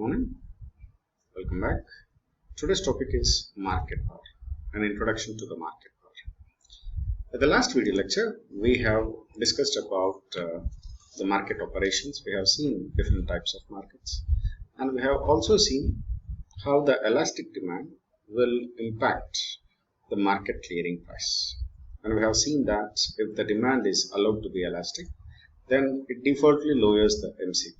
morning, welcome back. Today's topic is market power, an introduction to the market power. In the last video lecture, we have discussed about the market operations. We have seen different types of markets, and we have also seen how the elastic demand will impact the market clearing price. And we have seen that if the demand is allowed to be elastic, then it defaultly lowers the MCP.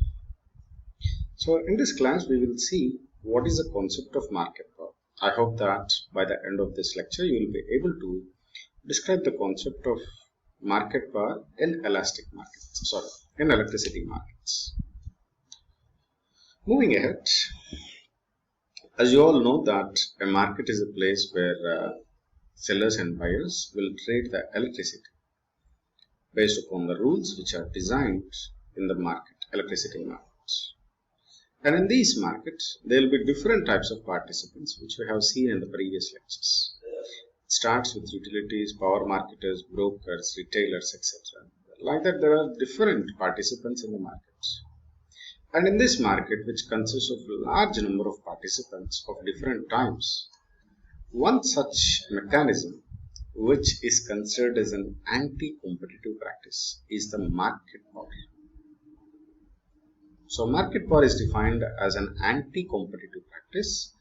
So in this class, we will see what is the concept of market power. I hope that by the end of this lecture, you will be able to describe the concept of market power in elastic markets, in electricity markets. Moving ahead, as you all know that a market is a place where sellers and buyers will trade the electricity based upon the rules which are designed in the market, electricity markets. And in these markets, there will be different types of participants which we have seen in the previous lectures. It starts with utilities, power marketers, brokers, retailers, etc. Like that, there are different participants in the markets. And in this market, which consists of a large number of participants of different types, one such mechanism which is considered as an anti-competitive practice is the market power. So market power is defined as an anti-competitive practice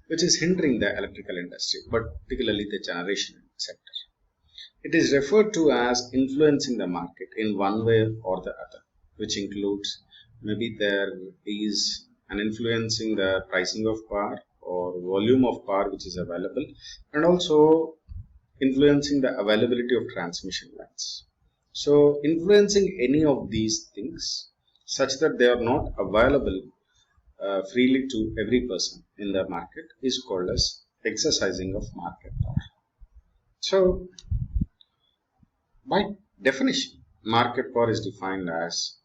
which is hindering the electrical industry, particularly the generation sector. It is referred to as influencing the market in one way or the other, which includes maybe there is an influencing the pricing of power or volume of power which is available, and also influencing the availability of transmission lines. So influencing any of these things such that they are not available freely to every person in the market is called as exercising of market power. So by definition, market power is defined as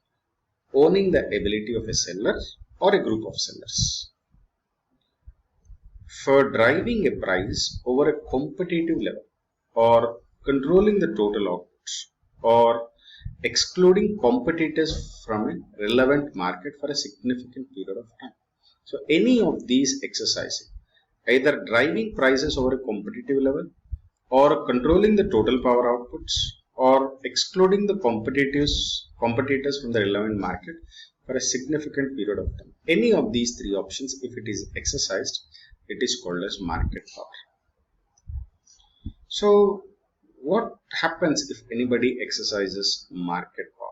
owning the ability of a seller or a group of sellers for driving a price over a competitive level, or controlling the total output, or excluding competitors from a relevant market for a significant period of time. So any of these exercising, either driving prices over a competitive level, or controlling the total power outputs, or excluding the competitors from the relevant market for a significant period of time. Any of these three options, if it is exercised, it is called as market power. So what happens if anybody exercises market power?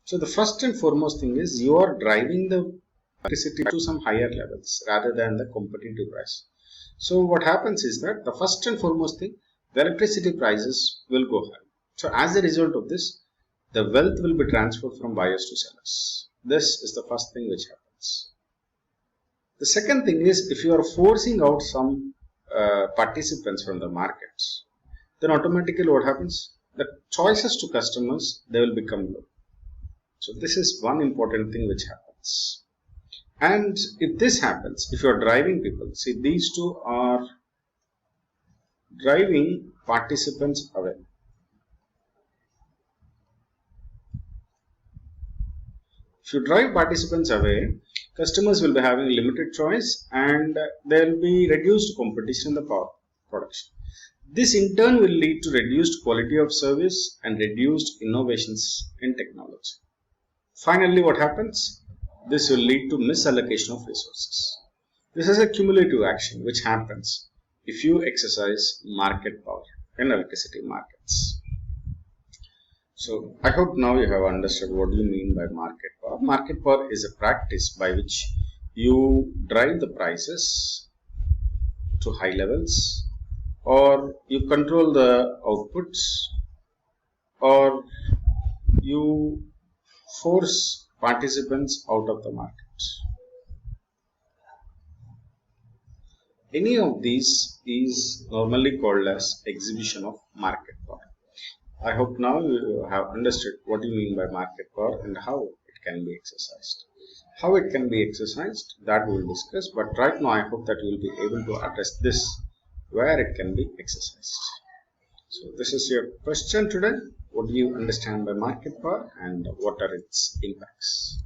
So the first and foremost thing is you are driving the electricity to some higher levels rather than the competitive price. So what happens is that the first and foremost thing, the electricity prices will go high. So as a result of this, the wealth will be transferred from buyers to sellers. This is the first thing which happens. The second thing is, if you are forcing out some participants from the markets, then automatically what happens? The choices to customers, they will become low. So this is one important thing which happens. And if this happens, if you are driving people, see, these two are driving participants away. If you drive participants away, customers will be having limited choice and there will be reduced competition in the power production. This in turn will lead to reduced quality of service and reduced innovations in technology. Finally, what happens? This will lead to misallocation of resources. This is a cumulative action which happens if you exercise market power in electricity markets. So I hope now you have understood what do you mean by market power. Market power is a practice by which you drive the prices to high levels, or you control the outputs, or you force participants out of the market. Any of these is normally called as exhibition of market power. I hope now you have understood what you mean by market power and how it can be exercised. How it can be exercised, that we will discuss, but right now I hope that you will be able to address this, where it can be exercised. So this is your question today. What do you understand by market power and what are its impacts?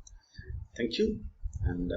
Thank you, and